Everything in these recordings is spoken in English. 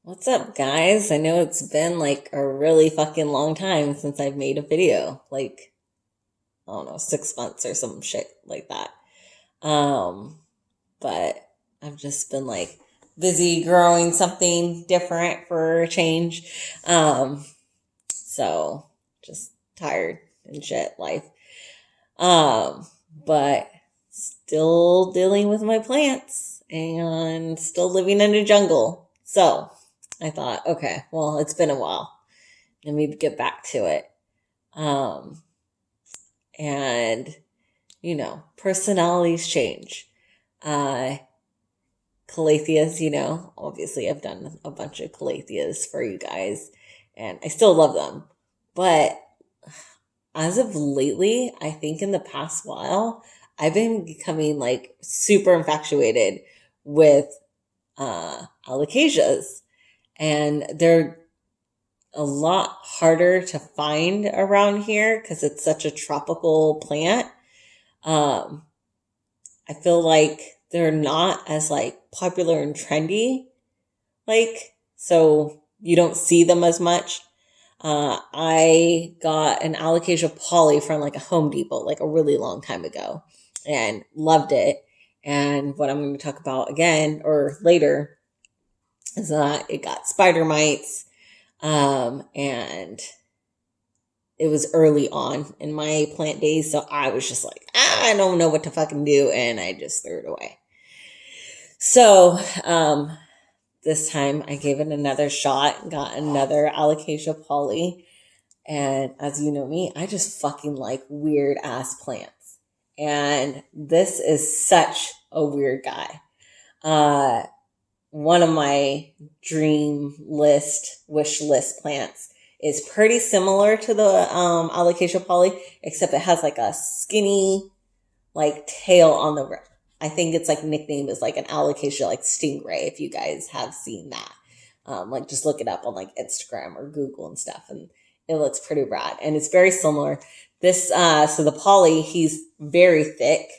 What's up, guys? I know it's been like a really fucking long time since I've made a video. Like, I don't know, 6 months or some shit like that. Um, but I've just been like busy growing something different for a change. So just tired and shit, life. But still dealing with my plants and still living in a jungle. So I thought, okay, well, it's been a while. Let me get back to it. Um, and, personalities change. Uh, Calatheas, obviously I've done a bunch of Calatheas for you guys and I still love them. But as of lately, I think in the past while, I've been becoming like super infatuated with Alocasias. And they're a lot harder to find around here because it's such a tropical plant. Um, I feel like they're not as like popular and trendy, so you don't see them as much. I got an Alocasia Polly from like a Home Depot like a really long time ago and loved it. And what I'm going to talk about again or later is that it got spider mites. And it was early on in my plant days. So I was just like, I don't know what to fucking do. And I just threw it away. So, this time I gave it another shot, got another Alocasia Polly. And as you know me, I just fucking like weird ass plants. And this is such a weird guy. One of my wish list plants is pretty similar to the Alocasia Polly, except it has like a skinny like tail on the I think it's like nicknamed as like an Alocasia like stingray, if you guys have seen that. Like just look it up on like Instagram or Google and stuff, and it looks pretty rad. And it's very similar. This so the Polly, he's very thick,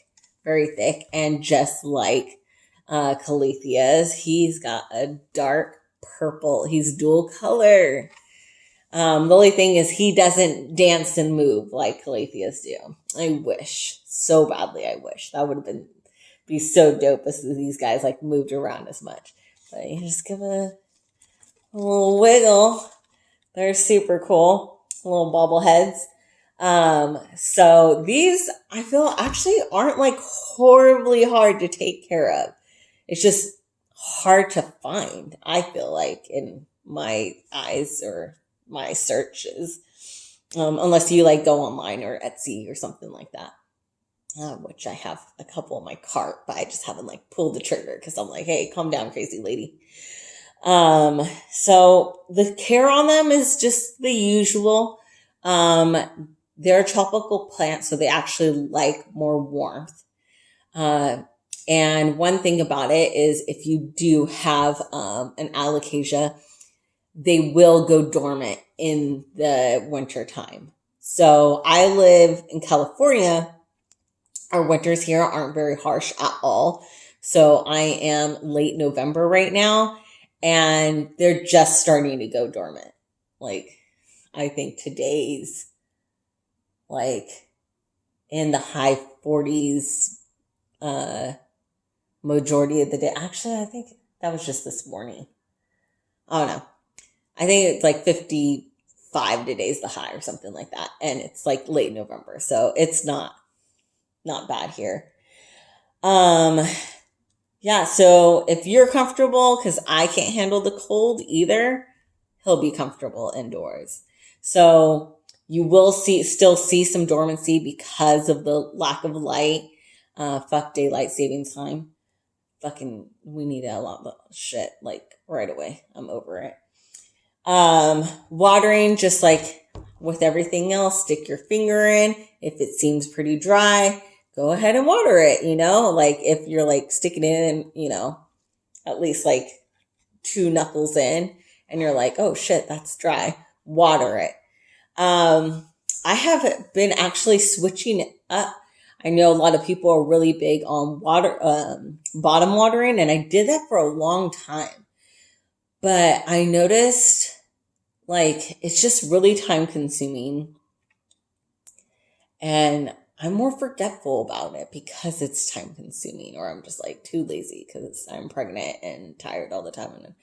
and just like Calatheas, he's got a dark purple. He's dual color. The only thing is he doesn't dance and move like Calatheas do. I wish so badly. I wish that would have be so dope if these guys like moved around as much. But you just give a little wiggle. They're super cool, little bobbleheads. So these I feel actually aren't like horribly hard to take care of. It's just hard to find, I feel like, in my eyes or my searches. Unless you like go online or Etsy or something like that. Which I have a couple in my cart, but I just haven't like pulled the trigger because I'm like, hey, calm down, crazy lady. So the care on them is just the usual. They're a tropical plant, so they actually like more warmth. And one thing about it is if you do have an alocasia, they will go dormant in the winter time. So I live in California. Our winters here aren't very harsh at all. So I am late November right now, and they're just starting to go dormant. Like, I think today's like in the high 40s, majority of the day. Actually, I think that was just this morning. I don't know. I think it's like 55 today's the high or something like that. And it's like late November. So it's not bad here. Yeah, so if you're comfortable, because I can't handle the cold either, he'll be comfortable indoors. So you will still see some dormancy because of the lack of light. Fuck daylight savings time. Fucking, we need a lot of shit, like right away. I'm over it. Watering, just like with everything else, stick your finger in. If it seems pretty dry, go ahead and water it, like if you're like sticking it in, at least like 2 knuckles in and you're like, oh shit, that's dry, water it. I have been actually switching it up. I know a lot of people are really big on bottom watering, and I did that for a long time. But I noticed like it's just really time consuming, and I'm more forgetful about it because it's time consuming, or I'm just like too lazy because I'm pregnant and tired all the time.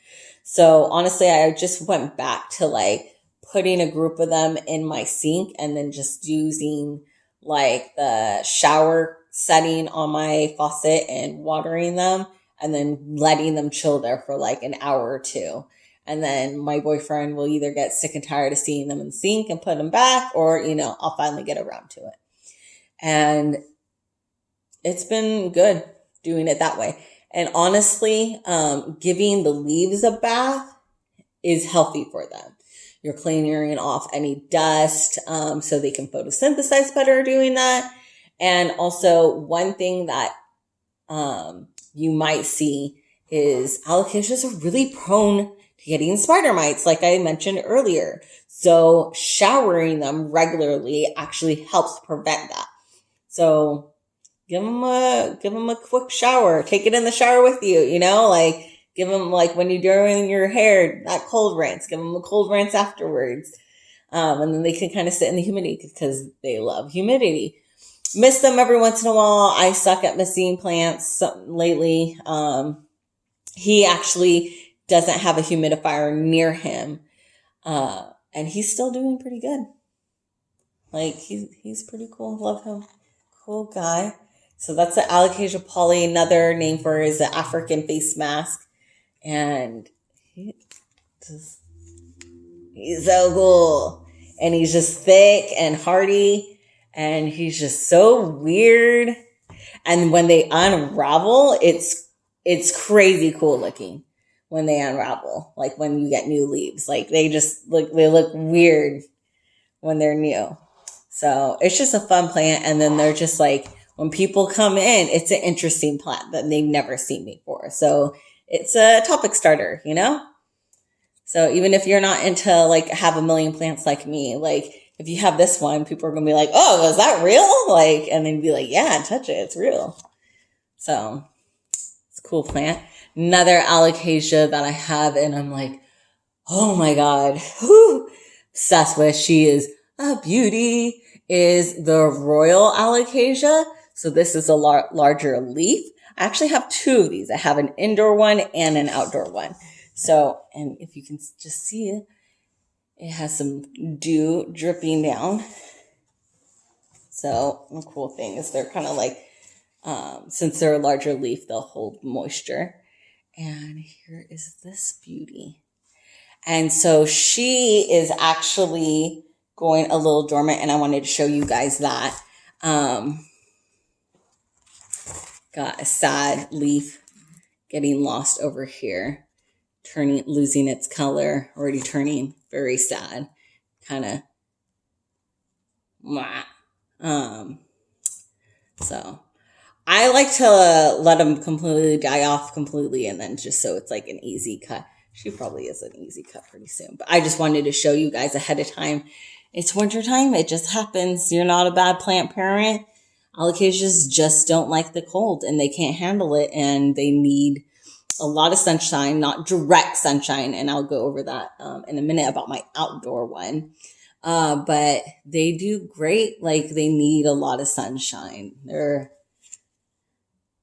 So honestly, I just went back to like putting a group of them in my sink and then just using like the shower setting on my faucet and watering them and then letting them chill there for like an hour or two. And then my boyfriend will either get sick and tired of seeing them in the sink and put them back, or, I'll finally get around to it. And it's been good doing it that way. And honestly, giving the leaves a bath is healthy for them. You're clearing off any dust, so they can photosynthesize better doing that. And also, one thing that you might see is alocasias are really prone to getting spider mites, like I mentioned earlier. So showering them regularly actually helps prevent that. So give them a quick shower. Take it in the shower with you, like give them, like when you're doing your hair, that cold rinse, give them a cold rinse afterwards. And then they can kind of sit in the humidity because they love humidity. Miss them every once in a while. I suck at missing plants lately. He actually doesn't have a humidifier near him. And he's still doing pretty good. Like he's pretty cool. Love him. Cool guy. So that's the Alocasia Polly. Another name for it is the African face mask. And he's so cool. And he's just thick and hearty. And he's just so weird. And when they unravel, it's crazy cool looking when they unravel. Like when you get new leaves. Like they look weird when they're new. So it's just a fun plant. And then they're just like, when people come in, it's an interesting plant that they've never seen before. So it's a topic starter, So even if you're not into like have a million plants like me, like if you have this one, people are going to be like, oh, is that real? Like, and then be like, yeah, touch it. It's real. So it's a cool plant. Another alocasia that I have, and I'm like, oh my God, obsessed with. She is a beauty, is the Royal Alocasia. So this is a larger leaf. I actually have two of these. I have an indoor one and an outdoor one. So, and if you can just see it, it has some dew dripping down. So the cool thing is they're kind of like, since they're a larger leaf, they'll hold moisture. And here is this beauty. And so she is actually going a little dormant, and I wanted to show you guys that. Got a sad leaf getting lost over here, losing its color, already turning very sad, kind of. So I like to let them completely die off completely, and then just so it's like an easy cut. She probably is an easy cut pretty soon, but I just wanted to show you guys ahead of time. It's wintertime. It just happens. You're not a bad plant parent. Alocasias just don't like the cold, and they can't handle it, and they need a lot of sunshine, not direct sunshine. And I'll go over that in a minute about my outdoor one. But they do great. Like they need a lot of sunshine. They're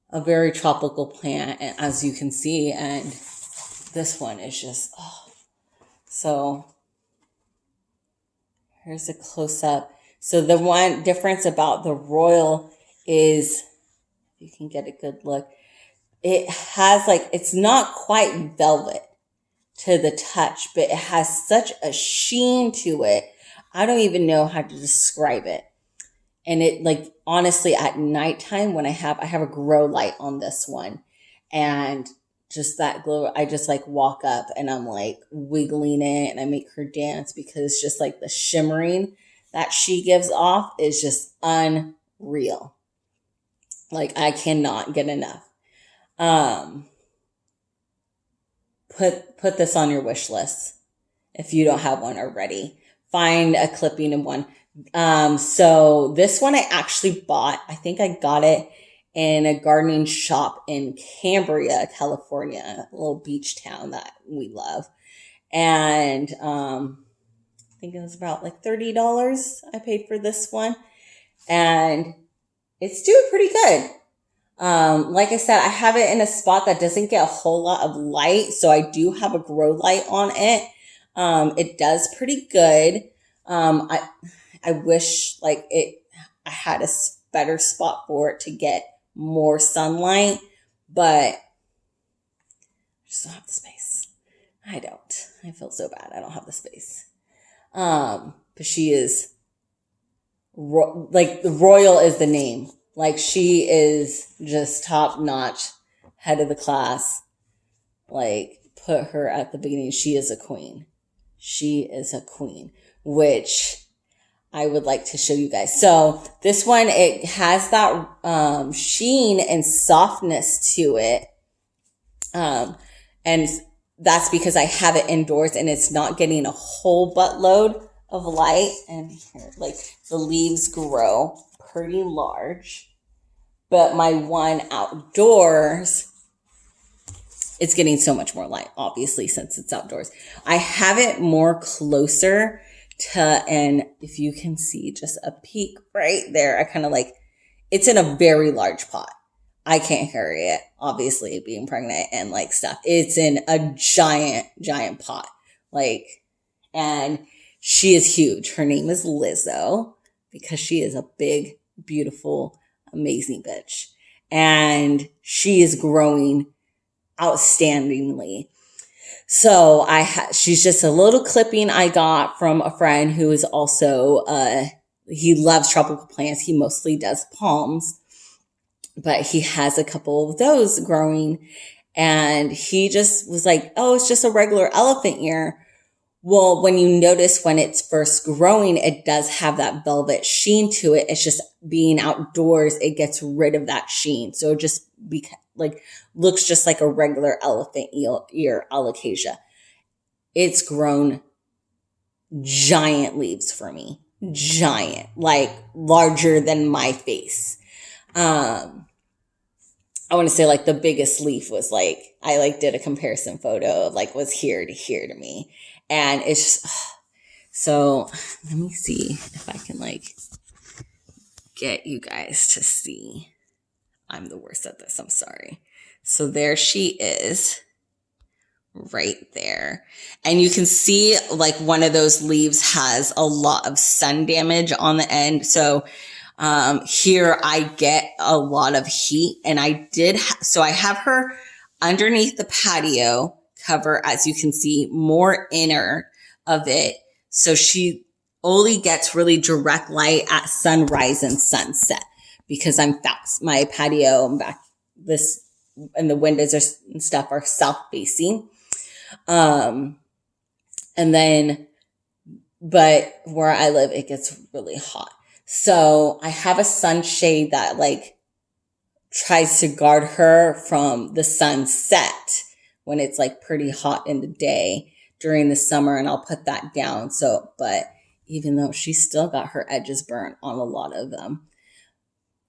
a very tropical plant, and as you can see, and this one is just, so here's a close up. So the one difference about the Royal is, you can get a good look, it has like, it's not quite velvet to the touch, but it has such a sheen to it. I don't even know how to describe it. And it, like, honestly, at nighttime when I have a grow light on this one, and just that glow, I just like walk up and I'm like wiggling it, and I make her dance because just like the shimmering that she gives off is just unreal. Like I cannot get enough. Put this on your wish list if you don't have one already. Find a clipping of one. So this one I actually bought. I think I got it in a gardening shop in Cambria, California, a little beach town that we love. And I think it was about like $30 I paid for this one. And it's doing pretty good. Like I said, I have it in a spot that doesn't get a whole lot of light. So I do have a grow light on it. It does pretty good. I wish like I had a better spot for it to get more sunlight, but I just don't have the space. I don't. I feel so bad. I don't have the space. But she is like the Royal is the name. Like she is just top notch, head of the class. Like put her at the beginning. She is a queen. She is a queen, which I would like to show you guys. So this one, it has that sheen and softness to it. And that's because I have it indoors and it's not getting a whole buttload of light. And here, like the leaves grow pretty large. But my one outdoors, it's getting so much more light, obviously, since it's outdoors. I have it more closer to, and if you can see just a peek right there, I kind of like, it's in a very large pot. I can't carry it, obviously, being pregnant and like stuff. It's in a giant pot. Like, and she is huge. Her name is Lizzo because she is a big, beautiful, amazing bitch. And she is growing outstandingly. So she's just a little clipping I got from a friend who is also, he loves tropical plants. He mostly does palms, but he has a couple of those growing. And he just was like, oh, it's just a regular elephant ear. Well, when you notice when it's first growing, it does have that velvet sheen to it. It's just being outdoors, it gets rid of that sheen. So it just looks just like a regular elephant ear alocasia. It's grown giant leaves for me. Giant, like larger than my face. I want to say like the biggest leaf was like, I like did a comparison photo of like was here to here to me. And it's just, so let me see if I can like get you guys to see. I'm the worst at this. I'm sorry. So there she is right there. And you can see like one of those leaves has a lot of sun damage on the end. So here I get a lot of heat and so I have her underneath the patio cover, as you can see, more inner of it. So she only gets really direct light at sunrise and sunset because my patio and back and the windows and stuff are south facing. And then, but where I live, it gets really hot. So I have a sunshade that like tries to guard her from the sunset when it's like pretty hot in the day during the summer, and I'll put that down. So, but even though she's still got her edges burnt on a lot of them,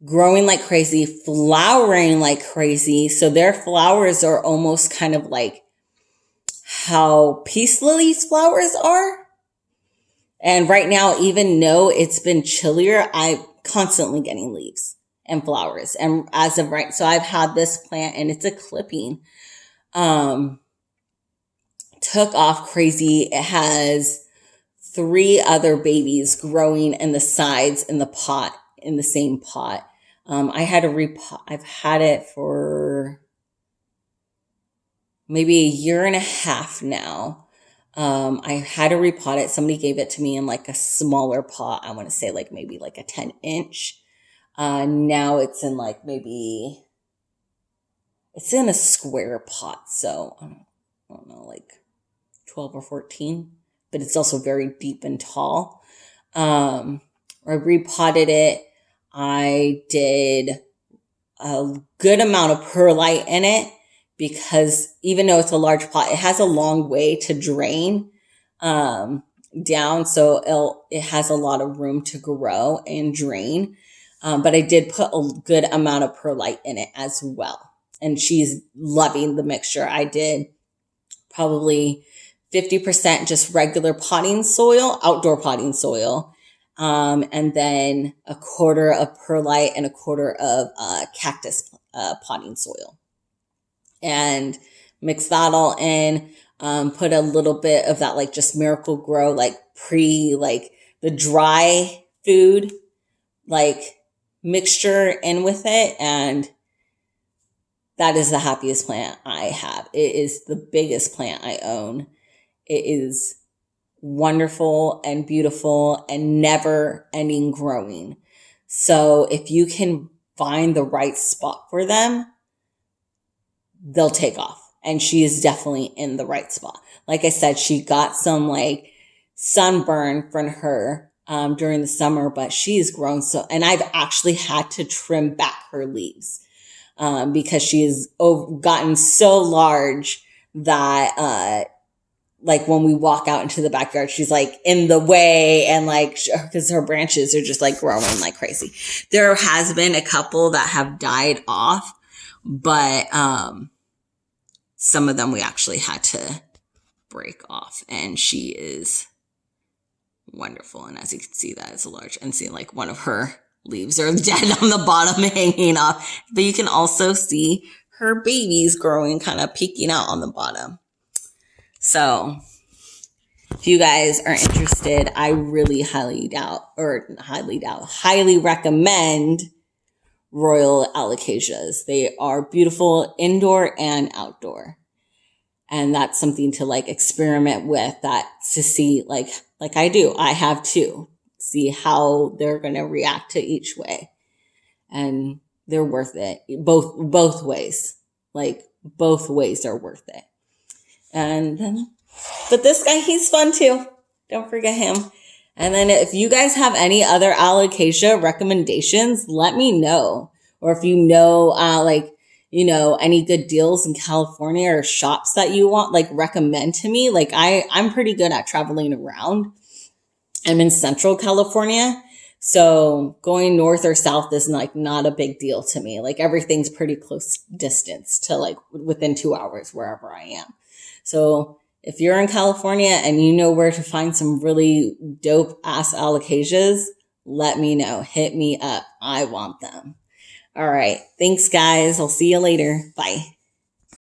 growing like crazy, flowering like crazy. So their flowers are almost kind of like how peace lilies flowers are. And right now, even though it's been chillier, I'm constantly getting leaves and flowers. And as of right, so I've had this plant and it's a clipping. Took off crazy. It has 3 other babies growing in the sides in the same pot. I had to repot. I've had it for maybe a year and a half now. I had to repot it. Somebody gave it to me in like a smaller pot. I want to say like maybe like a 10-inch. Now it's in like it's in a square pot. So I don't know, like 12 or 14, but it's also very deep and tall. I repotted it. I did a good amount of perlite in it because even though it's a large pot, it has a long way to drain down. So it has a lot of room to grow and drain. But I did put a good amount of perlite in it as well. And she's loving the mixture. I did probably 50% just regular potting soil, outdoor potting soil. And then a quarter of perlite and a quarter of cactus potting soil. And mix that all in. Put a little bit of that like just Miracle Grow, like like the dry food, like mixture in with it. And that is the happiest plant I have. It is the biggest plant I own. It is wonderful and beautiful and never ending growing. So if you can find the right spot for them, they'll take off. And she is definitely in the right spot. Like I said, she got some like sunburn from her during the summer, but she's grown so, and I've actually had to trim back her leaves because she has gotten so large that like when we walk out into the backyard, she's like in the way, and like because her branches are just like growing like crazy. There has been a couple that have died off, but some of them we actually had to break off, and she is wonderful. And as you can see, that is a large, and see like one of her leaves are dead on the bottom hanging off, but you can also see her babies growing, kind of peeking out on the bottom. So if you guys are interested, I really highly recommend Royal Alocasias. They are beautiful indoor and outdoor. And that's something to like experiment with, that to see like I do. I have two. See how they're going to react to each way. And they're worth it. Both ways. Like both ways are worth it. And then, but this guy, he's fun too. Don't forget him. And then if you guys have any other alocasia recommendations, let me know. Or if you know, any good deals in California or shops that you want, like recommend to me. Like I'm pretty good at traveling around. I'm in Central California. So going north or south is like not a big deal to me. Like everything's pretty close distance to like within 2 hours wherever I am. So if you're in California and you know where to find some really dope ass alocasias, let me know. Hit me up. I want them. All right. Thanks, guys. I'll see you later. Bye.